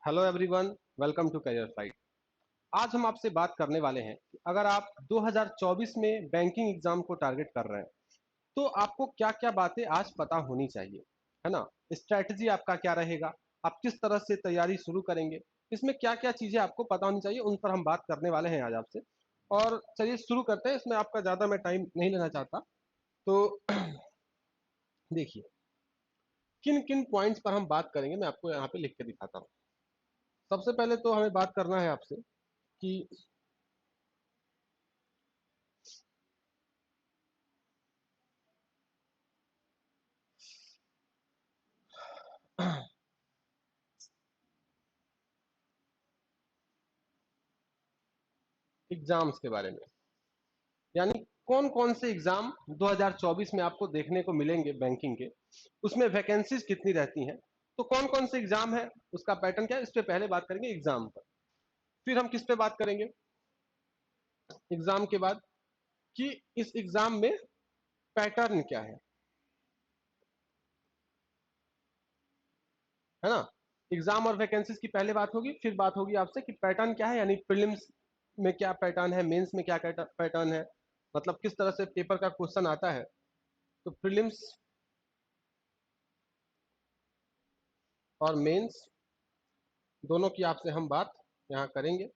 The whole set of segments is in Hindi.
Hello everyone, welcome to career fight. आज हम आपसे बात करने वाले हैं कि अगर आप 2024 में बैंकिंग एग्जाम को टारगेट कर रहे हैं तो आपको क्या-क्या बातें आज पता होनी चाहिए, है ना? स्ट्रैटेजी आपका क्या रहेगा? आप किस तरह से तैयारी शुरू करेंगे? इसमें क्या-क्या चीजें आपको पता होनी चाहिए, उन पर हम बात करने वाले हैं आज आपसे। और चलिए शुरू करते हैं। इसमें आपका ज्यादा मैं टाइम नहीं लेना चाहता। तो देखिए, किन किन पॉइंट्स पर हम बात करेंगे मैं आपको यहाँ पे लिख के दिखाता हूँ। सबसे पहले तो हमें बात करना है आपसे कि एग्जाम्स के बारे में, यानी कौन कौन से एग्जाम 2024 में आपको देखने को मिलेंगे बैंकिंग के, उसमें वैकेंसीज कितनी रहती हैं, तो कौन कौन से एग्जाम है, उसका पैटर्न क्या है, इस पे पहले बात करेंगे एग्जाम पर। फिर हम किस पे बात करेंगे एग्जाम के बाद, कि इस एग्जाम में पैटर्न क्या है ना। एग्जाम और वैकेंसीज की पहले बात होगी, फिर बात होगी आपसे कि पैटर्न क्या है, यानी प्रीलिम्स में क्या पैटर्न है, मेंस में क्या पैटर्न है, मतलब किस तरह से पेपर का क्वेश्चन आता है। तो प्रीलिम्स और मेंस दोनों की आपसे हम बात यहाँ करेंगे।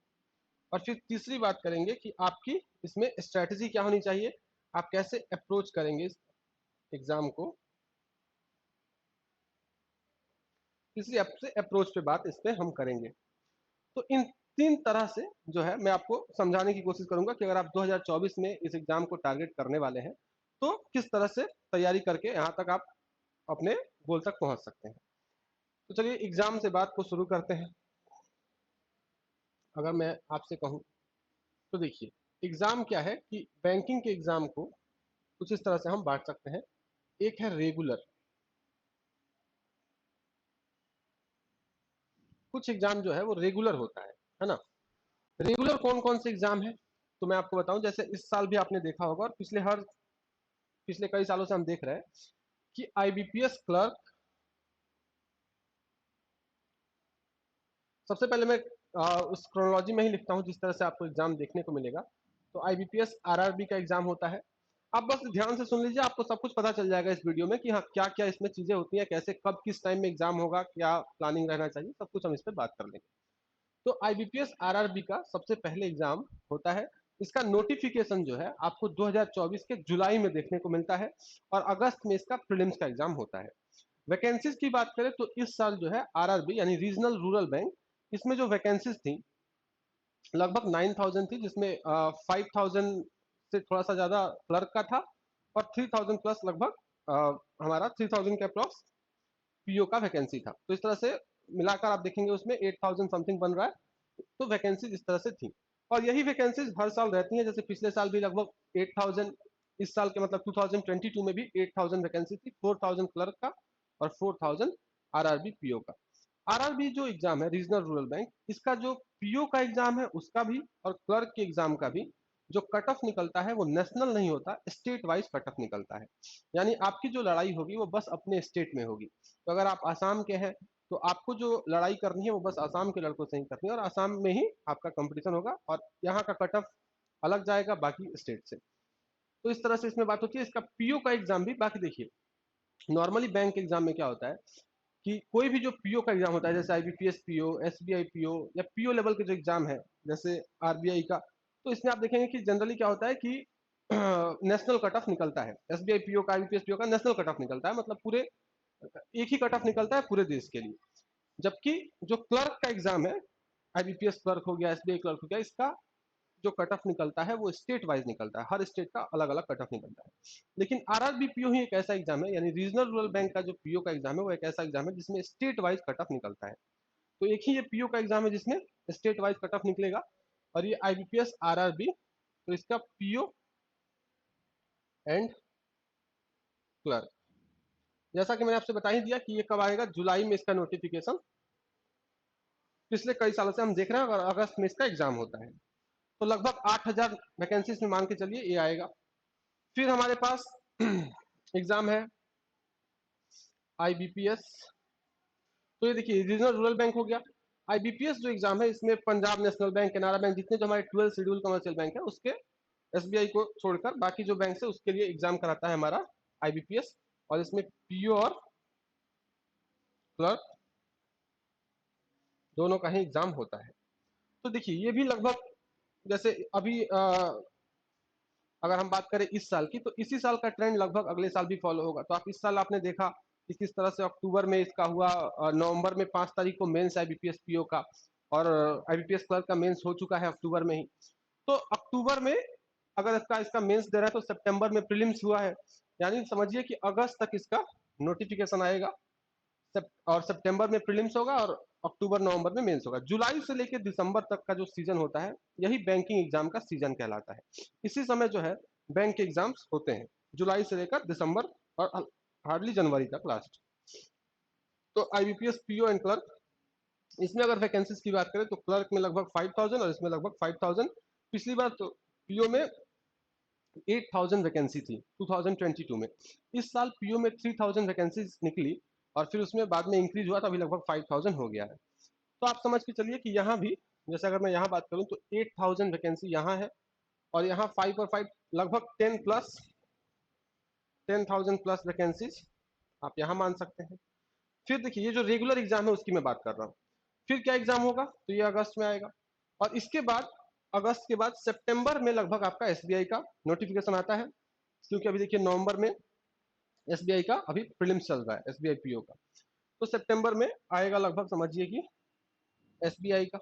और फिर तीसरी बात करेंगे कि आपकी इसमें स्ट्रेटजी क्या होनी चाहिए, आप कैसे अप्रोच करेंगे इस एग्जाम को। तीसरी आपसे अप्रोच पे बात इस पे हम करेंगे। तो इन तीन तरह से जो है मैं आपको समझाने की कोशिश करूंगा कि अगर आप 2024 में इस एग्जाम को टारगेट करने वाले हैं तो किस तरह से तैयारी करके यहाँ तक आप अपने गोल तक पहुंच सकते हैं। तो चलिए एग्जाम से बात को शुरू करते हैं। अगर मैं आपसे कहूं तो देखिए, एग्जाम क्या है कि बैंकिंग के एग्जाम को कुछ इस तरह से हम बांट सकते हैं। एक है रेगुलर, कुछ एग्जाम जो है वो रेगुलर होता है ना। रेगुलर कौन कौन से एग्जाम है, तो मैं आपको बताऊं, जैसे इस साल भी आपने देखा होगा और पिछले कई सालों से हम देख रहे हैं कि आईबीपीएस क्लर्क, सबसे पहले मैं उस क्रोनोलॉजी में ही लिखता हूं जिस तरह से आपको एग्जाम देखने को मिलेगा। तो आईबीपीएस आरआरबी का एग्जाम होता है। आप बस ध्यान से सुन लीजिए, आपको सब कुछ पता चल जाएगा इस वीडियो में कि हाँ क्या क्या इसमें चीजें होती हैं, कैसे कब किस टाइम में एग्जाम होगा, क्या प्लानिंग रहना चाहिए, सब कुछ हम इस पर बात कर लेंगे। तो आईबीपीएस आरआरबी का सबसे पहले एग्जाम होता है। इसका नोटिफिकेशन जो है आपको 2024 के जुलाई में देखने को मिलता है और अगस्त में इसका प्रीलिम्स का एग्जाम होता है। वैकेंसीज की बात करें तो इस साल जो है आरआरबी यानी रीजनल रूरल बैंक, इसमें जो वैकेंसीज थी लगभग 9000 थी, जिसमें 5000 से थोड़ा सा ज्यादा क्लर्क का था और 3000 प्लस लगभग हमारा 3000 के अप्रॉक्स पीओ का वैकेंसी था। तो इस तरह से मिलाकर आप देखेंगे उसमें 8000 समथिंग बन रहा है। तो वैकेंसीज इस तरह से थी और यही वैकेंसीज हर साल रहती हैं। जैसे पिछले साल भी लगभग 8000, इस साल के मतलब 2022 में भी 8000 वैकेंसी थी, 4000 क्लर्क का और 4000 आरआरबी पीओ का। आरआरबी जो एग्जाम है रीजनल रूरल बैंक, इसका जो पीओ का एग्जाम है उसका भी और क्लर्क के एग्जाम का भी जो कट ऑफ निकलता है वो नेशनल नहीं होता, स्टेट वाइज कट ऑफ निकलता है। यानी आपकी जो लड़ाई होगी वो बस अपने स्टेट में होगी। तो अगर आप आसाम के हैं तो आपको जो लड़ाई करनी है वो बस आसाम के लड़कों से ही करनी है और आसाम में ही आपका कंपटीशन होगा और यहाँ का कट ऑफ अलग जाएगा बाकी स्टेट से। तो इस तरह से इसमें बात होती है। इसका पीओ का एग्जाम भी, बाकी देखिए नॉर्मली बैंक एग्जाम में क्या होता है कि कोई भी जो पीओ का एग्जाम होता है, जैसे आईबीपीएस पीओ, एसबीआई पीओ या पीओ लेवल के जो एग्जाम है जैसे आरबीआई का, तो इसमें आप देखेंगे कि जनरली क्या होता है कि नेशनल कट ऑफ निकलता है। एसबीआई पीओ का, आईबीपीएस पीओ का नेशनल कट ऑफ निकलता है, मतलब पूरे एक ही कट ऑफ निकलता है पूरे देश के लिए। जबकि जो क्लर्क का एग्जाम है, आईबीपीएस क्लर्क हो गया, एसबीआई क्लर्क हो गया, इसका जो कट ऑफ निकलता है वो स्टेट वाइज निकलता है, हर स्टेट का अलग अलग कट ऑफ निकलता है। लेकिन आरआरबी पीओ ही एक ऐसा एग्जाम है, यानी रीजनल रूरल बैंक का जो पीओ का एग्जाम है वो एक ऐसा एग्जाम है जिसमें स्टेट वाइज कट ऑफ निकलता है। तो एक ही ये पीओ का एग्जाम है जिसमें स्टेट वाइज कट ऑफ निकलेगा। और ये आईबीपीएस आरआरबी, तो इसका पीओ एंड क्लर्क, जैसा कि मैंने आपसे बता ही दिया कि ये कब आएगा, जुलाई में इसका नोटिफिकेशन। पिछले कई सालों से हम देख रहे हैं और अगस्त में इसका एग्जाम होता है। तो लगभग 8000 वैकेंसीज में मान के चलिए ये आएगा। फिर हमारे पास एग्जाम है आईबीपीएस। तो ये देखिए रीजनल रूरल बैंक हो गया। आईबीपीएस जो एग्जाम है इसमें Punjab national bank, Canara bank, जितने जो हमारे 12 शेड्यूल कमर्शियल बैंक है उसके एसबीआई को छोड़कर बाकी जो बैंक है उसके लिए एग्जाम कराता है हमारा आईबीपीएस। और इसमें पीओ और क्लर्क दोनों का ही एग्जाम होता है। तो देखिए ये भी लगभग जैसे अभी अगर हम बात करें इस साल की, तो इसी साल का ट्रेंड लगभग अगले साल भी फॉलो होगा। तो आप इस साल आपने देखा कि किस तरह से अक्टूबर में इसका हुआ, नवंबर में 5 तारीख को मेंस आईबीपीएस पीओ का, और आईबीपीएस क्लर्क का मेंस हो चुका है अक्टूबर में ही। तो अक्टूबर में अगर इसका इसका मेंस दे रहा है तो सितंबर में प्रीलिम्स हुआ है, यानी समझिए कि अगस्त तक इसका नोटिफिकेशन आएगा, और सितंबर में प्रीलिम्स होगा और अक्टूबर नवंबर में मेंस होगा। जुलाई से लेकर दिसंबर तक का जो सीजन होता है यही बैंकिंग एग्जाम का सीजन कहलाता है। इसी समय जो है बैंक के एग्जाम्स होते हैं, जुलाई से लेकर दिसंबर और हार्डली जनवरी तक लास्ट। तो आईबीपीएस पीओ एंड क्लर्क, इसमें अगर वैकेंसीज की बात करें तो क्लर्क में लगभग 5000 और इसमें लगभग 5000। पिछली बार तो पीओ में 8000 वैकेंसी थी 2022 में। इस साल पीओ में 3000 वैकेंसीज निकली और फिर उसमें बाद में इंक्रीज हुआ तो अभी लगभग 5000 हो गया है। तो आप समझ के चलिए कि यहाँ भी जैसे अगर मैं यहाँ बात करूँ तो 8000 वैकेंसी यहाँ है, और यहाँ 5 और 5 लगभग 10,000 प्लस वैकेंसीज आप यहाँ मान सकते हैं। फिर देखिए ये जो रेगुलर एग्जाम है उसकी मैं बात कर रहा हूँ। फिर क्या एग्जाम होगा, तो ये अगस्त में आएगा, और इसके बाद अगस्त के बाद सितंबर में लगभग आपका एसबीआई का नोटिफिकेशन आता है, क्योंकि अभी देखिए नवंबर में एसबीआई का अभी प्रीलिम्स चल रहा है एसबीआई पीओ का। तो सितंबर में आएगा लगभग समझिए कि एसबीआई का,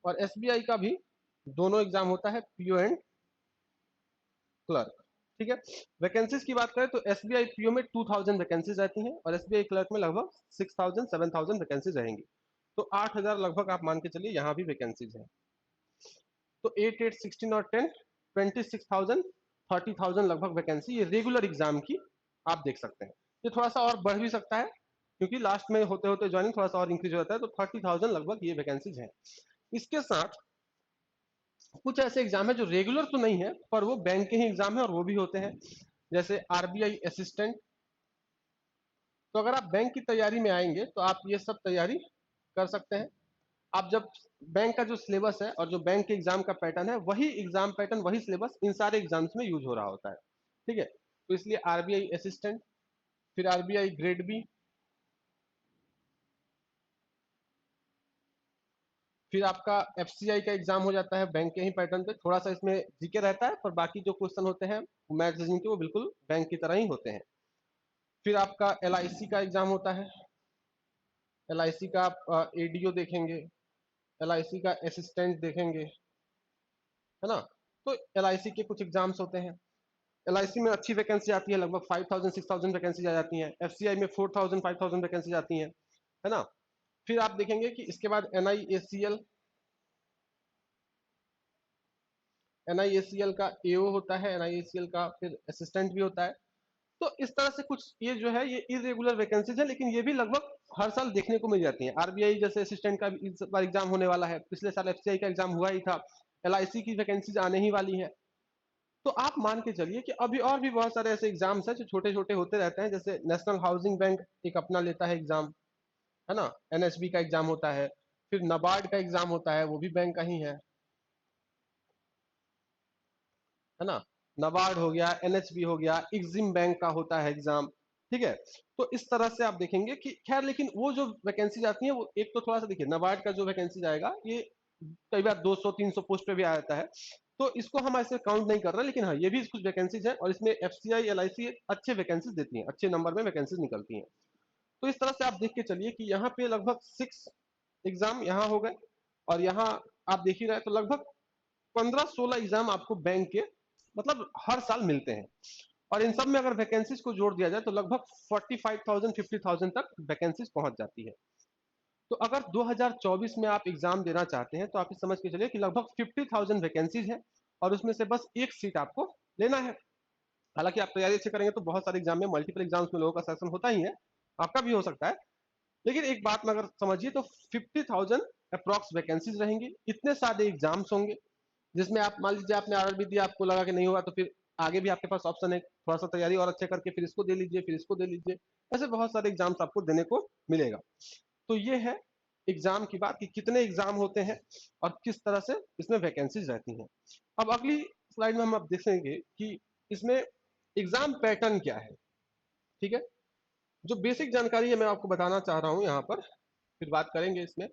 और एसबीआई का भी दोनों एग्जाम होता है पीओ एंड क्लर्क। ठीक है, वैकेंसीज की बात करें तो एसबीआई पीओ में 2000 वैकेंसीज रहती हैं और एसबीआई क्लर्क में लगभग 6000 7000 वैकेंसीज रहेंगी। तो 8000 लगभग आप मान के चलिए यहाँ भी वैकेंसीज है। तो 8 8 16 और 10 26,000 30,000 लगभग वैकेंसी ये रेगुलर एग्जाम की आप देख सकते हैं। ये थोड़ा सा और बढ़ भी सकता है क्योंकि लास्ट में होते होते ज्वाइनिंग थोड़ा सा और इंक्रीज हो जाता है, तो 30,000 लगभग ये वैकेंसीज हैं। इसके साथ कुछ ऐसे एग्जाम है जो रेगुलर तो नहीं है पर वो बैंक के ही एग्जाम है और वो भी होते हैं, जैसे आरबीआई असिस्टेंट। तो अगर आप बैंक की तैयारी में आएंगे तो आप ये सब तैयारी कर सकते हैं। आप जब बैंक का जो सिलेबस है और जो बैंक के एग्जाम का पैटर्न है वही एग्जाम पैटर्न वही सिलेबस इन सारे एग्जाम्स में यूज हो रहा होता है। ठीक है, तो इसलिए आरबीआई असिस्टेंट, फिर आरबीआई ग्रेड बी, फिर आपका एफसीआई का एग्जाम हो जाता है बैंक के ही पैटर्न पे, थोड़ा सा इसमें जीके रहता है पर बाकी जो क्वेश्चन होते हैं मैथ्स रीजनिंग के वो बिल्कुल बैंक की तरह ही होते हैं। फिर आपका एलआईसी का एग्जाम होता है, एलआईसी का आप एडीओ देखेंगे, एलआईसी का असिस्टेंट देखेंगे, है ना। तो एलआईसी के कुछ एग्जाम्स होते हैं। एलआईसी में अच्छी वैकेंसी आती है, लगभग 5000 6000 वैकेंसी आ जाती है। एफसीआई में 4000 5000 वैकेंसी आती है ना। फिर आप देखेंगे कि इसके बाद एनआईएसीएल, एनआईएसीएल का एओ होता है, एनआईएसीएल का फिर असिस्टेंट भी होता है। तो इस तरह से कुछ ये जो है ये इरेगुलर वैकेंसीज है, लेकिन ये भी लगभग हर साल देखने को मिल जाती है। आरबीआई जैसे असिस्टेंट का इस बार एग्जाम होने वाला है, पिछले साल एफसीआई का एग्जाम हुआ ही था, एलआईसी की वैकेंसीज आने ही वाली है। तो आप मान के चलिए कि अभी और भी बहुत सारे ऐसे एग्जाम्स हैं जो छोटे छोटे होते रहते हैं, जैसे नेशनल हाउसिंग बैंक एक अपना लेता है एग्जाम, है ना, एनएचबी का एग्जाम होता है, फिर नाबार्ड का एग्जाम होता है वो भी बैंक का ही है ना। नाबार्ड हो गया, एनएचबी हो गया, एग्जिम बैंक का होता है एग्जाम। ठीक है, तो इस तरह से आप देखेंगे कि खैर लेकिन वो जो वैकेंसी आती है वो एक तो थोड़ा सा देखिए, नाबार्ड का जो वैकेंसी आएगा ये कई बार 200 300 पोस्ट पे भी आ जाता है, तो इसको हम ऐसे काउंट नहीं कर रहे, लेकिन हाँ ये भी कुछ वैकेंसीज है और इसमें एफसीआई एलआईसी अच्छे वैकेंसीज देती हैं, अच्छे नंबर में वैकेंसीज निकलती हैं। तो इस तरह से आप देख के चलिए कि यहाँ पे लगभग 6 एग्जाम यहाँ हो गए, और यहाँ आप देख ही रहे तो लगभग 15 16 एग्जाम आपको बैंक के मतलब हर साल मिलते हैं, और इन सब में अगर वैकेंसीज को जोड़ दिया जाए तो लगभग 45,000 50,000 तक वैकेंसीज पहुंच जाती है। तो अगर 2024 में आप एग्जाम देना चाहते हैं तो आप समझ के चलिए कि लगभग 50,000 वैकेंसीज है और उसमें से बस एक सीट आपको लेना है। हालांकि आप तैयारी अच्छे करेंगे तो बहुत सारे एग्जाम में मल्टीपल एग्जाम्स में लोगों का सेलेक्शन होता ही है, आपका भी हो सकता है, लेकिन एक बात में अगर समझिए तो 50,000 अप्रॉक्स वैकेंसीज रहेंगी, इतने सारे एग्जाम्स होंगे जिसमें आप मान लीजिए आपने आरआरबी दिया, आपको लगा कि नहीं होगा तो फिर आगे भी आपके पास ऑप्शन है, थोड़ा सा तैयारी और अच्छे करके फिर इसको दे लीजिए, फिर इसको दे लीजिए, ऐसे बहुत सारे एग्जाम्स आपको देने को मिलेगा। तो ये है एग्जाम की बात कि कितने एग्जाम होते हैं और किस तरह से इसमें वैकेंसीज रहती हैं। अब अगली स्लाइड में हम अब देखेंगे कि इसमें एग्जाम पैटर्न क्या है। ठीक है, जो बेसिक जानकारी है मैं आपको बताना चाह रहा हूं यहाँ पर, फिर बात करेंगे इसमें,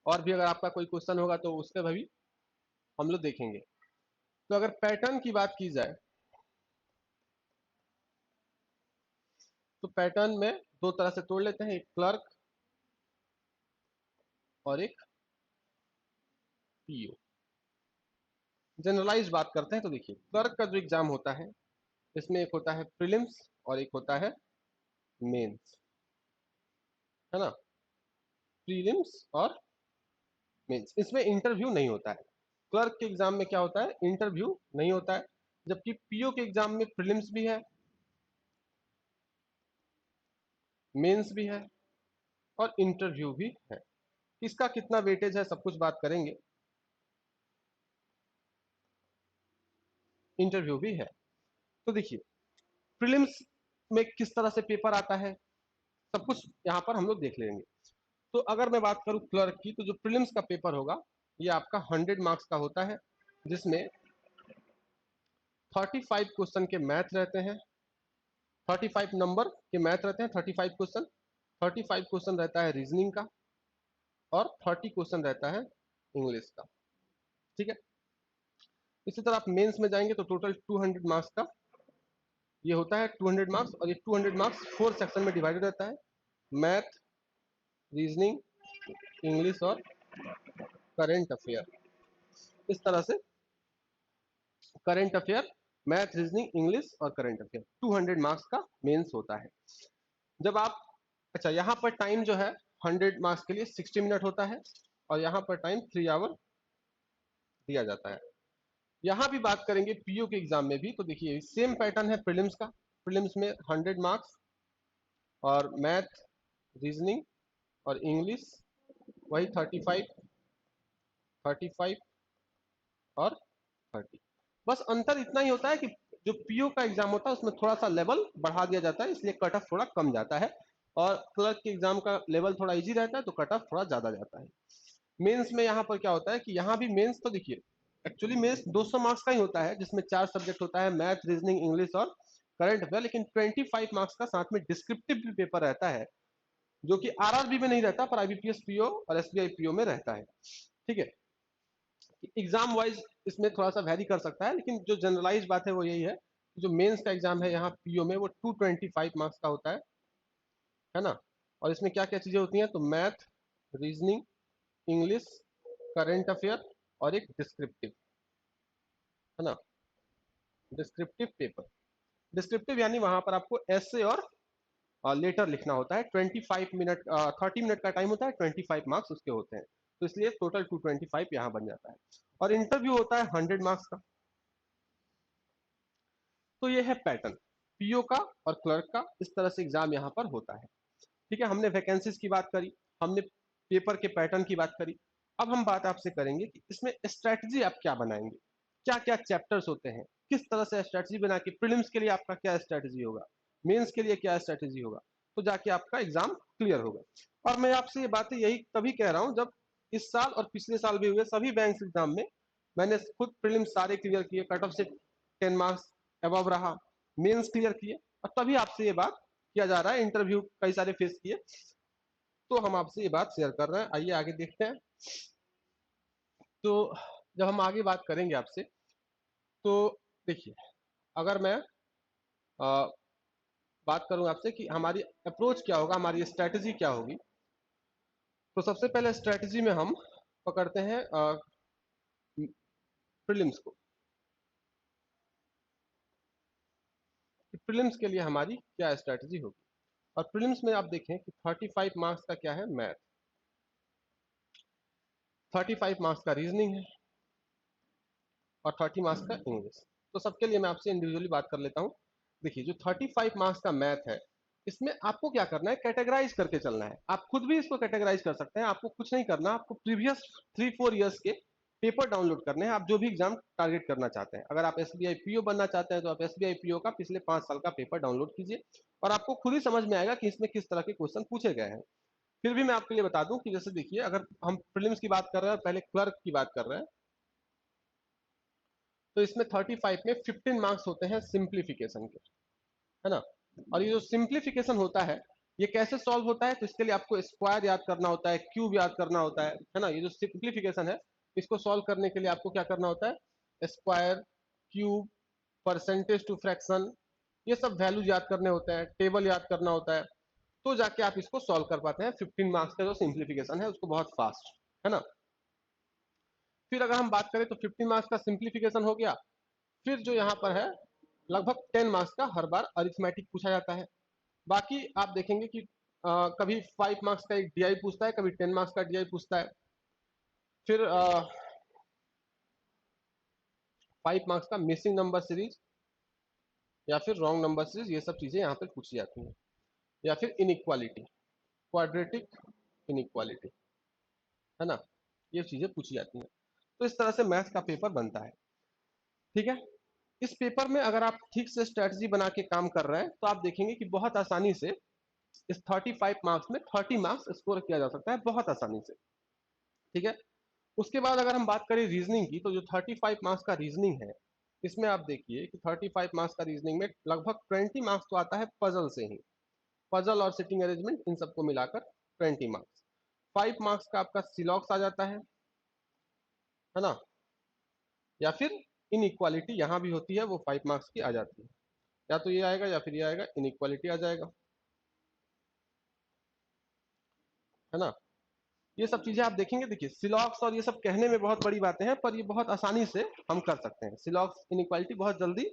और भी अगर आपका कोई क्वेश्चन होगा तो उसके भी हम लोग देखेंगे। तो अगर पैटर्न की बात की जाए तो पैटर्न में दो तरह से तोड़ लेते हैं, एक क्लर्क और एक पीओ। जनरलाइज बात करते हैं तो देखिए, क्लर्क का जो एग्जाम होता है इसमें एक होता है प्रीलिम्स और एक होता है मेंस, है ना, प्रीलिम्स और मेंस। इसमें इंटरव्यू नहीं होता है। क्लर्क के एग्जाम में क्या होता है, इंटरव्यू नहीं होता है, जबकि पीओ के एग्जाम में प्रीलिम्स भी है, मेंस भी है और इंटरव्यू भी है। इसका कितना वेटेज है सब कुछ बात करेंगे। इंटरव्यू भी है। तो देखिए, प्रीलिम्स में किस तरह से पेपर आता है सब कुछ यहाँ पर हम लोग देख लेंगे। तो अगर मैं बात करूं क्लर्क की, तो जो प्रीलिम्स का पेपर होगा ये आपका 100 मार्क्स का होता है, जिसमें 35 क्वेश्चन के मैथ रहते हैं, 35 नंबर के मैथ रहते हैं, 35 क्वेश्चन, 35 क्वेश्चन रहता है रीजनिंग का और 30 क्वेश्चन रहता है इंग्लिश का। ठीक है, इसी तरह आप मेंस में जाएंगे तो टोटल 200 मार्क्स का ये होता है, 200 मार्क्स, और ये 200 मार्क्स 4 सेक्शन में डिवाइडेड रहता है, मैथ, रीजनिंग, इंग्लिश और करेंट अफेयर। इस तरह से current affair, math, reasoning, English और करेंट अफेयर 200 मार्क्स का मेंस होता है। जब आप, अच्छा यहाँ पर टाइम जो है 100 मार्क्स के लिए 60 मिनट होता है और यहाँ पर टाइम 3 आवर दिया जाता है। यहाँ भी बात करेंगे पीओ के एग्जाम में भी, तो देखिए सेम पैटर्न है प्रीलिम्स का। प्रीलिम्स में 100 मार्क्स और मैथ, रीजनिंग और इंग्लिश वही 35, 35 और 30। बस अंतर इतना ही होता है कि जो पीओ का एग्जाम होता है उसमें थोड़ा सा लेवल बढ़ा दिया जाता है, इसलिए कट ऑफ थोड़ा कम जाता है, और क्लर्क के एग्जाम का लेवल थोड़ा इजी रहता है तो कट ऑफ थोड़ा ज्यादा जाता है। मेंस में यहाँ पर क्या होता है कि यहाँ भी मेंस तो देखिए एक्चुअली मेंस 200 मार्क्स का ही होता है, जिसमें 4 सब्जेक्ट होता है, मैथ, रीजनिंग, इंग्लिश और करंट अफेयर, लेकिन 25 मार्क्स का साथ में डिस्क्रिप्टिव भी पेपर रहता है, जो कि आरआरबी में नहीं रहता पर आईबीपीएस पीओ और एसबीआई पीओ में रहता है। ठीक है, एग्जाम वाइज इसमें थोड़ा सा वेरी कर सकता है, लेकिन जो जनरलाइज बात है वो यही है, जो मेंस का एग्जाम है यहाँ पीओ में वो 225 मार्क्स का होता है ना, और इसमें क्या क्या चीजें होती हैं, तो math, reasoning, English, current affair और एक डिस्क्रिप्टिव, है ना, डिस्क्रिप्टिव पेपर। डिस्क्रिप्टिव यानी वहां पर आपको एसे और लेटर लिखना होता है, 25 मिनट 30 मिनट का टाइम होता है, 25 मार्क्स उसके होते हैं, तो इसलिए टोटल 225 यहाँ बन जाता है। और इंटरव्यू होता है 100 मार्क्स का। तो ये है पैटर्न पीओ का और क्लर्क का, इस तरह से एग्जाम यहाँ पर होता है। ठीक है, हमने वैकेंसीज की बात करी, हमने पेपर के पैटर्न की बात करी। अब हम बात आपसे करेंगे कि इसमें स्ट्रेटजी आप क्या बनाएंगे, क्या क्या चैप्टर्स होते हैं, किस तरह से स्ट्रेटजी बना के प्रीलिम्स के लिए आपका क्या स्ट्रेटजी होगा, मेंस के लिए क्या स्ट्रेटजी होगा, तो जाके आपका एग्जाम क्लियर होगा। और मैं आपसे ये बातें यही तभी कह रहा हूँ जब इस साल और पिछले साल भी हुए सभी बैंक एग्जाम में मैंने खुद प्रीलिम्स सारे क्लियर किए, कट ऑफ से 10 मार्क्स अबव रहा, मेंस क्लियर किए, और तभी आपसे ये बात किया जा रहा है, इंटरव्यू कई सारे फेस किए, तो हम आपसे ये बात शेयर कर रहे हैं। आइए आगे देखते हैं। तो जब हम आगे बात करेंगे आपसे, तो देखिए अगर मैं आ, बात करूं आपसे कि हमारी अप्रोच क्या होगा, हमारी स्ट्रेटजी क्या होगी, तो सबसे पहले स्ट्रेटजी में हम पकड़ते हैं प्रीलिम्स को। कि प्रीलिम्स के लिए हमारी क्या स्ट्रेटजी होगी, और प्रीलिम्स में आप देखें कि 35 मार्क्स का क्या है, मैथ, 35 मार्क्स का रीजनिंग है और 30 मार्क्स का इंग्लिश। तो सबके लिए मैं आपसे इंडिविजुअली बात कर लेता हूँ। देखिए जो 35 मार्क्स का मैथ है, इसमें आपको क्या करना है, कैटेगराइज करके चलना है। आप खुद भी इसको कैटेगराइज कर सकते हैं, आपको कुछ नहीं करना, आपको प्रीवियस 3-4 ईयर्स के पेपर डाउनलोड करने हैं, आप जो भी एग्जाम टारगेट करना चाहते हैं। अगर आप एसबीआई पीओ बनना चाहते हैं तो आप एसबीआई पीओ का पिछले 5 साल का पेपर डाउनलोड कीजिए, और आपको खुद ही समझ में आएगा कि इसमें किस तरह के क्वेश्चन पूछे गए हैं। फिर भी मैं आपके लिए बता दूं कि जैसे देखिए, अगर हम प्रीलिम्स की बात कर रहे हैं और पहले क्लर्क की बात कर रहे हैं, तो इसमें 35 में 15 मार्क्स होते हैं सिंप्लीफिकेशन के, है ना। और ये जो सिंप्लीफिकेशन होता है, ये कैसे सॉल्व होता है, तो इसके लिए आपको स्क्वायर याद करना होता है, क्यूब याद करना होता है ना। ये जो सिंप्लीफिकेशन है, इसको सॉल्व करने के लिए आपको क्या करना होता है, square, cube, percentage to fraction, ये सब वैल्यूज याद करने होते हैं, टेबल याद करना होता है, तो जाके आप इसको सॉल्व कर पाते हैं। 15 मार्क्स का जो सिंप्लीफिकेशन है उसको बहुत फास्ट, है ना। फिर अगर हम बात करें तो 15 मार्क्स का सिंप्लीफिकेशन हो गया। फिर जो यहाँ पर है, लगभग 10 मार्क्स का हर बार अरिथमेटिक पूछा जाता है। बाकी आप देखेंगे कि कभी 5 मार्क्स का एक डीआई पूछता है, कभी 10 मार्क्स का डीआई पूछता है। फिर 5 मार्क्स का मिसिंग नंबर सीरीज या फिर रॉन्ग नंबर सीरीज, ये सब चीजें यहाँ पे पूछी जाती हैं। या फिर इनइक्वालिटी, क्वाड्रेटिक इनइक्वालिटी, है ना, ये चीजें पूछी जाती हैं। तो इस तरह से मैथ का पेपर बनता है, ठीक है। इस पेपर में अगर आप ठीक से स्ट्रेटजी बना के काम कर रहे हैं, तो आप देखेंगे कि बहुत आसानी से इस 35 मार्क्स में 30 मार्क्स स्कोर किया जा सकता है, बहुत आसानी से, ठीक है। उसके बाद अगर हम बात करें रीजनिंग की, तो जो 35 मार्क्स का रीजनिंग है, इसमें आप देखिए कि 35 मार्क्स का रीजनिंग में लगभग 20 मार्क्स तो आता है पजल से ही, पजल और सिटिंग अरेंजमेंट इन सबको मिलाकर 20 मार्क्स। 5 मार्क्स का आपका सिलॉक्स आ जाता है ना, या फिर इनइक्वालिटी यहाँ भी होती है, वो 5 मार्क्स की आ जाती है। या तो ये आएगा या फिर ये आएगा, इनइक्वालिटी आ जाएगा, है ना। ये सब चीजें आप देखेंगे, देखिए सिलॉक्स और ये सब कहने में बहुत बड़ी बातें हैं, पर ये बहुत आसानी से हम कर सकते हैं। सिलॉक्स इनइक्वालिटी बहुत जल्दी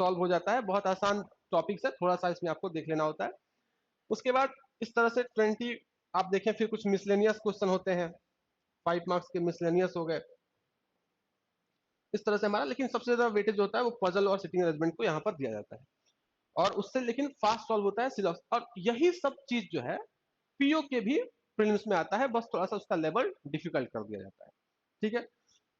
सॉल्व हो जाता है, बहुत आसान टॉपिक है, थोड़ा सा इसमें आपको देख लेना होता है। उसके बाद इस तरह से 20 आप देखें, फिर कुछ मिसलेनियस क्वेश्चन होते हैं, 5 मार्क्स के मिसलेनियस हो गए, इस तरह से हमारा। लेकिन सबसे ज्यादा वेटेज होता है वो पजल और सिटिंग अरेंजमेंट को यहाँ पर दिया जाता है, और उससे लेकिन फास्ट सॉल्व होता है सिलॉक्स। और यही सब चीज जो है पीओ के भी प्रीलिम्स में आता है, बस थोड़ा सा उसका लेवल डिफिकल्ट कर दिया जाता है, ठीक है।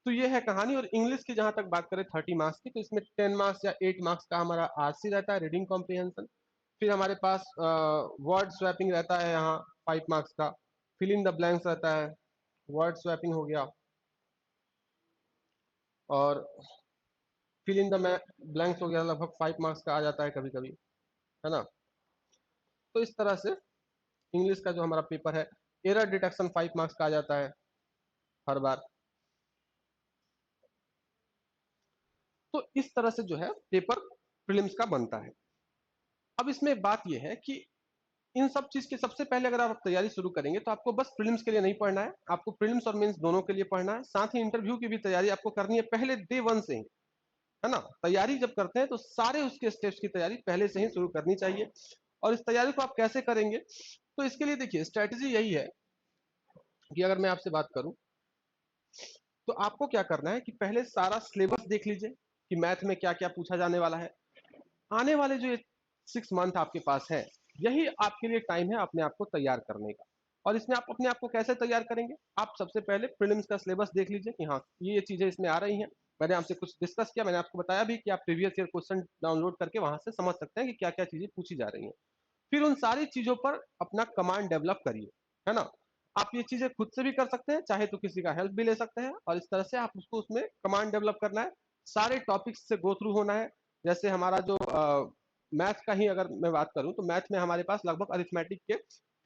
तो ये है कहानी। और इंग्लिश की जहां तक बात करें 30 मार्क्स की, तो इसमें 10 मार्क्स या 8 मार्क्स का हमारा आरसी रहता है, रीडिंग कॉम्प्रिहेंशन। फिर हमारे पास वर्ड स्वैपिंग रहता है यहाँ 5 मार्क्स का, फिल इन द ब्लैंक्स रहता है, वर्ड स्वैपिंग हो गया, और फिल इन द ब्लैंक्स हो गया, लगभग 5 मार्क्स का आ जाता है कभी कभी, है ना। तो इस तरह से इंग्लिश का जो हमारा पेपर है, एरर डिटेक्शन 5 मार्क्स का आ जाता है हर बार। तो इस तरह से जो है पेपर प्रीलिम्स का बनता है। अब इसमें बात यह है कि इन सब चीज के सबसे पहले अगर आप तैयारी शुरू करेंगे, तो आपको बस प्रीलिम्स के लिए नहीं पढ़ना है, आपको प्रीलिम्स और मेंस दोनों के लिए पढ़ना है। साथ ही इंटरव्यू की भी तैयारी आपको करनी है पहले डे वन से ही, है ना। तैयारी जब करते हैं तो सारे उसके स्टेप्स की तैयारी पहले से ही शुरू करनी चाहिए। और इस तैयारी को आप कैसे करेंगे, तो इसके लिए देखिए स्ट्रेटेजी यही है कि अगर मैं आपसे बात करूं, तो आपको क्या करना है कि पहले सारा सिलेबस देख लीजिए कि मैथ में क्या क्या पूछा जाने वाला है। आने वाले जो 6 मंथ आपके पास है, यही आपके लिए टाइम है अपने आप को तैयार करने का। और इसमें आप अपने आप को कैसे तैयार करेंगे, आप सबसे पहले प्रीलिम्स का सिलेबस देख लीजिए कि हाँ ये चीजें इसमें आ रही हैं। मैंने आपसे कुछ डिस्कस किया, मैंने आपको बताया भी कि आप प्रीवियस ईयर क्वेश्चन डाउनलोड करके वहां से समझ सकते हैं कि क्या क्या चीजें पूछी जा रही हैं। फिर उन सारी चीजों पर अपना कमांड डेवलप करिए, है ना। आप ये चीजें खुद से भी कर सकते हैं, चाहे तो किसी का हेल्प भी ले सकते हैं, और इस तरह से आप उसको उसमें कमांड डेवलप करना है, सारे टॉपिक्स से गो थ्रू होना है। जैसे हमारा जो मैथ का ही अगर मैं बात करूं, तो मैथ में हमारे पास लगभग अरिथमेटिक के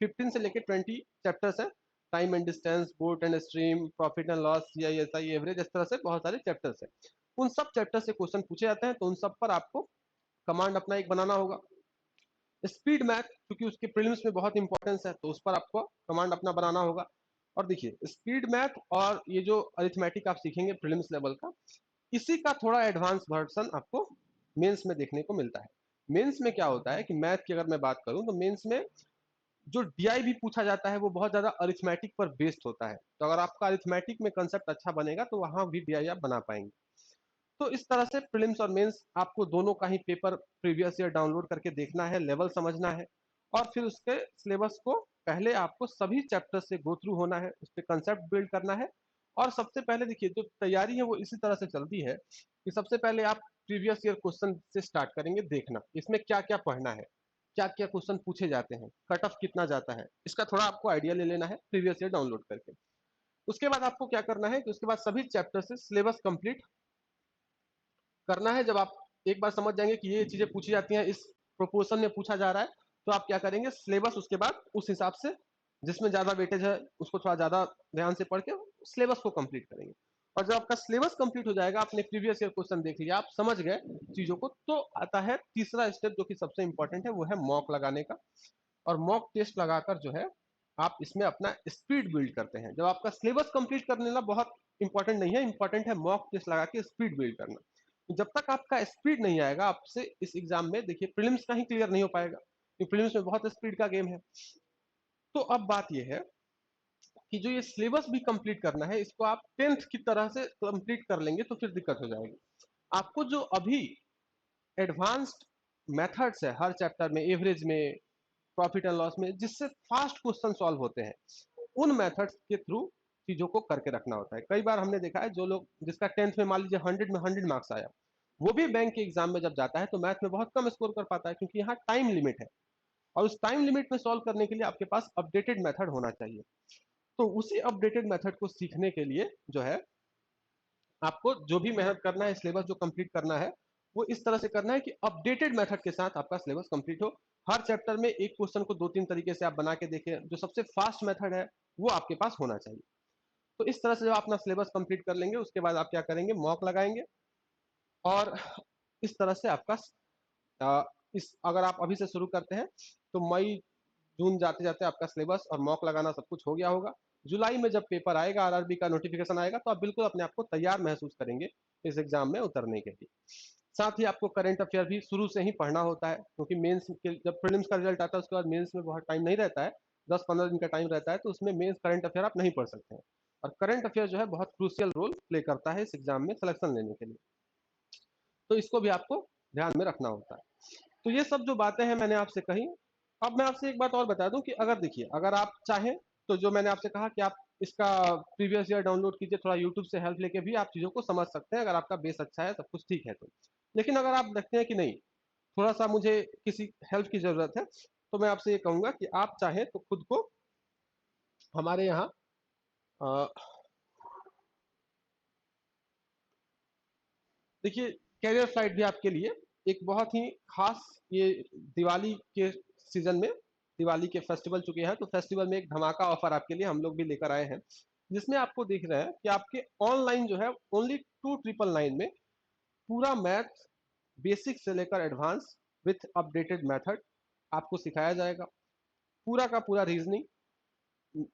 15 से लेकर 20 चैप्टर्स है। Time and distance, boat and stream, profit and loss, CI SI, average, इस तरह से बहुत सारे चैप्टर्स है। उन सब चैप्टर से क्वेश्चन पूछे जाते हैं, तो उन सब पर आपको कमांड अपना एक बनाना होगा। स्पीड मैथ क्योंकि उसके प्रीलिम्स में बहुत इंपॉर्टेंस है, तो उस पर आपको कमांड अपना बनाना होगा। और देखिए स्पीड मैथ और ये जो अरिथमेटिक आप सीखेंगे प्रीलिम्स लेवल का, इसी का थोड़ा एडवांस वर्जन आपको मेंस में देखने को मिलता है। मेंस में क्या होता है कि मैथ की अगर मैं बात करूं, तो मेंस में जो डीआई भी पूछा जाता है वो बहुत ज्यादा अरिथमेटिक पर बेस्ड होता है। तो अगर आपका अरिथमेटिक में कंसेप्ट अच्छा बनेगा, तो वहां भी डीआई आप बना पाएंगे। तो इस तरह से प्रीलिम्स और मेंस आपको दोनों का ही पेपर प्रीवियस ईयर डाउनलोड करके देखना है, लेवल समझना है, और फिर उसके सिलेबस को पहले आपको सभी चैप्टर से गो थ्रू होना है, उस पर कंसेप्ट बिल्ड करना है। और सबसे पहले देखिए जो तैयारी है वो इसी तरह से चलती है कि सबसे पहले आप प्रीवियस ईयर क्वेश्चन से स्टार्ट करेंगे देखना, इसमें क्या क्या पढ़ना है, क्या क्या क्वेश्चन पूछे जाते हैं, कट ऑफ कितना जाता है, इसका थोड़ा आपको आइडिया ले लेना है प्रीवियस ईयर डाउनलोड करके। उसके बाद आपको क्या करना है कि उसके बाद सभी चैप्टर से सिलेबस कंप्लीट करना है। जब आप एक बार समझ जाएंगे कि ये चीजें पूछी जाती हैं, इस प्रोपोर्शन में पूछा जा रहा है, तो आप क्या करेंगे, सिलेबस उसके बाद उस हिसाब से जिसमें ज्यादा वेटेज है उसको थोड़ा ज्यादा ध्यान से पढ़ के सिलेबस को कंप्लीट करेंगे। और जब आपका सिलेबस कंप्लीट हो जाएगा, आपने प्रीवियस ईयर क्वेश्चन देख लिया, आप समझ गए चीजों को, तो आता है तीसरा स्टेप जो कि सबसे इंपॉर्टेंट है, वो है मॉक लगाने का। और मॉक टेस्ट लगाकर जो है आप इसमें अपना स्पीड बिल्ड करते हैं। जब आपका सिलेबस कंप्लीट करने ना बहुत इंपॉर्टेंट नहीं है, इंपॉर्टेंट है मॉक टेस्ट लगा के स्पीड बिल्ड करना। तो जब तक आपका स्पीड नहीं आएगा, आपसे इस एग्जाम में देखिए प्रीलिम्स का ही क्लियर नहीं हो पाएगा, क्योंकि प्रीलिम्स में बहुत स्पीड का गेम है। तो अब बात यह है कि जो ये सिलेबस भी कंप्लीट करना है, इसको आप 10th की तरह से कंप्लीट कर लेंगे तो फिर दिक्कत हो जाएगी। आपको जो अभी एडवांस्ड मेथड्स है हर चैप्टर में, एवरेज में, प्रॉफिट एंड लॉस में, जिससे फास्ट क्वेश्चन सॉल्व होते हैं, उन मेथड्स के थ्रू चीजों को करके रखना होता है। कई बार हमने देखा है जो लोग, जिसका 10th में मान लीजिए 100 में 100 मार्क्स आया, वो भी बैंक के एग्जाम में जब जाता है तो मैथ में बहुत कम स्कोर कर पाता है, क्योंकि यहाँ टाइम लिमिट है। और उस टाइम लिमिट में सॉल्व करने के लिए आपके पास अपडेटेड मेथड होना चाहिए। तो उसी अपडेटेड मेथड को सीखने के लिए जो है आपको जो भी मेहनत करना है, सिलेबस जो कंप्लीट करना है, वो इस तरह से करना है कि अपडेटेड मेथड के साथ आपका सिलेबस कंप्लीट हो। हर चैप्टर में एक क्वेश्चन को 2-3 तरीके से आप बना के देखें, जो सबसे फास्ट मेथड है वो आपके पास होना चाहिए। तो इस तरह से जब आप अपना सिलेबस कंप्लीट कर लेंगे, उसके बाद आप क्या करेंगे, मॉक लगाएंगे। और इस तरह से आपका इस अगर आप अभी से शुरू करते हैं तो मई जून जाते जाते आपका सिलेबस और मॉक लगाना सब कुछ हो गया होगा। जुलाई में जब पेपर आएगा, आरआरबी का नोटिफिकेशन आएगा, तो आप बिल्कुल अपने आप को तैयार महसूस करेंगे इस एग्जाम में उतरने के लिए। साथ ही आपको करंट अफेयर भी शुरू से ही पढ़ना होता है, क्योंकि मेंस के जब प्रीलिम्स का रिजल्ट आता है उसके बाद मेंस में बहुत टाइम नहीं रहता है, 10-15 दिन का टाइम रहता है, तो उसमें मेंस करंट अफेयर आप नहीं पढ़ सकते हैं। और करंट अफेयर जो है बहुत क्रूशियल रोल प्ले करता है इस एग्जाम में सिलेक्शन लेने के लिए, तो इसको भी आपको ध्यान में रखना होता है। तो ये सब जो बातें हैं मैंने आपसे कही। अब मैं आपसे एक बात और बता दूं कि अगर देखिए, अगर आप चाहें तो जो मैंने आपसे कहा कि आप इसका प्रीवियस ईयर डाउनलोड कीजिए, थोड़ा यूट्यूब से हेल्प लेके भी आप चीजों को समझ सकते हैं, अगर आपका बेस अच्छा है, सब कुछ ठीक है तो। लेकिन अगर आप देखते हैं कि नहीं, थोड़ा सा मुझे किसी हेल्प की जरूरत है, तो मैं आपसे ये कहूंगा कि आप चाहें तो खुद को हमारे यहाँ देखिए, कैरियर फ्लाइट भी आपके लिए एक बहुत ही खास, ये दिवाली के सीजन में, दिवाली के फेस्टिवल चुके हैं, तो फेस्टिवल में एक धमाका ऑफर आपके लिए हम लोग भी लेकर आए हैं, जिसमें आपको दिख रहा है कि आपके ऑनलाइन जो है ओनली 2999 में पूरा मैथ बेसिक से लेकर एडवांस विथ अपडेटेड मेथड आपको सिखाया जाएगा। पूरा का पूरा रीजनिंग,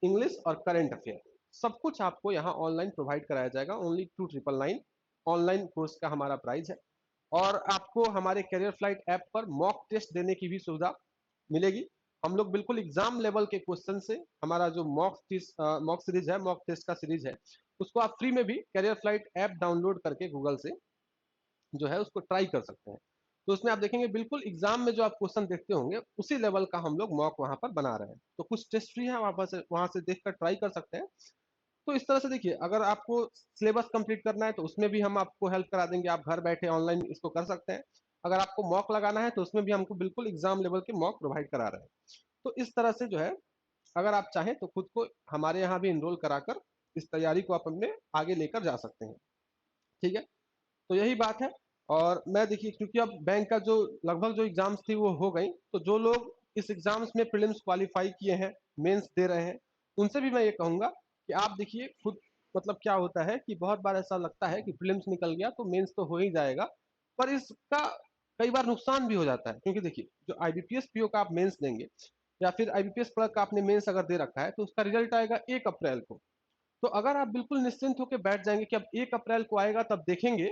इंग्लिश और करंट अफेयर सब कुछ आपको यहाँ ऑनलाइन प्रोवाइड कराया जाएगा। ओनली 2999 ऑनलाइन कोर्स का हमारा प्राइस है। और आपको हमारे करियर फ्लाइट ऐप पर मॉक टेस्ट देने की भी सुविधा मिलेगी। हम लोग बिल्कुल एग्जाम लेवल के क्वेश्चन से हमारा जो मॉक सीरीज है, मॉक टेस्ट का सीरीज है, उसको आप फ्री में भी करियर फ्लाइट ऐप डाउनलोड करके गूगल से जो है उसको ट्राई कर सकते हैं। तो उसमें आप देखेंगे बिल्कुल एग्जाम में जो आप क्वेश्चन देखते होंगे उसी लेवल का हम लोग मॉक वहां पर बना रहे हैं। तो कुछ टेस्ट फ्री है, वहां से देखकर ट्राई कर सकते हैं। तो इस तरह से देखिए, अगर आपको सिलेबस कंप्लीट करना है तो उसमें भी हम आपको हेल्प करा देंगे, आप घर बैठे ऑनलाइन इसको कर सकते हैं। अगर आपको मॉक लगाना है तो उसमें भी हमको बिल्कुल एग्जाम लेवल के मॉक प्रोवाइड करा रहे हैं। तो इस तरह से जो है, अगर आप चाहें तो खुद को हमारे यहाँ भी इनरोल कराकर इस तैयारी को आप अपने आगे लेकर जा सकते हैं। ठीक है, तो यही बात है। और मैं देखिए, क्योंकि अब बैंक का जो लगभग जो एग्जाम्स थी वो हो गई, तो जो लोग इस एग्जाम्स में प्रीलिम्स क्वालिफाई किए हैं, मेंस दे रहे हैं, उनसे भी मैं ये कहूंगा कि आप देखिए खुद, मतलब क्या होता है कि बहुत बार ऐसा लगता है कि प्रीलिम्स निकल गया तो मेंस तो हो ही जाएगा, पर इसका कई बार नुकसान भी हो जाता है। क्योंकि देखिए, जो आईबीपीएस पीओ का आप मेंस देंगे, या फिर आईबीपीएस क्लर्क का आपने मेंस अगर दे रखा है, तो उसका रिजल्ट आएगा 1 अप्रैल को। तो अगर आप बिल्कुल निश्चिंत होकर बैठ जाएंगे कि अब 1 अप्रैल को आएगा तब देखेंगे,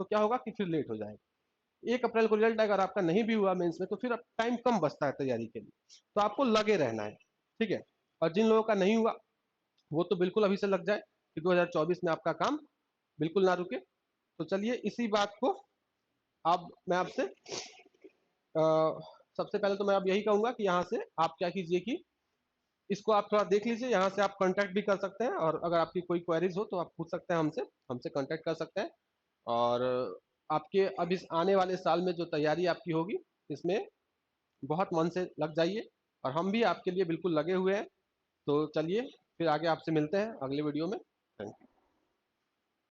तो क्या होगा कि फिर लेट हो जाएगा। 1 अप्रैल को रिजल्ट अगर आपका नहीं भी हुआ मेंस में, तो फिर अब टाइम कम बचता है तैयारी के लिए, तो आपको लगे रहना है। ठीक है, और जिन लोगों का नहीं हुआ वो तो बिल्कुल अभी से लग जाए कि 2024 में आपका काम बिल्कुल ना रुके। तो चलिए, इसी बात को अब मैं आपसे सबसे पहले तो मैं अब यही कहूंगा कि यहाँ से आप क्या कीजिए कि इसको आप थोड़ा देख लीजिए, यहाँ से आप कांटेक्ट भी कर सकते हैं, और अगर आपकी कोई क्वेरीज हो तो आप पूछ सकते हैं हमसे, हमसे कांटेक्ट कर सकते हैं। और आपके अब इस आने वाले साल में जो तैयारी आपकी होगी, इसमें बहुत मन से लग जाइए, और हम भी आपके लिए बिल्कुल लगे हुए हैं। तो चलिए फिर आगे आपसे मिलते हैं अगले वीडियो में। Thank you.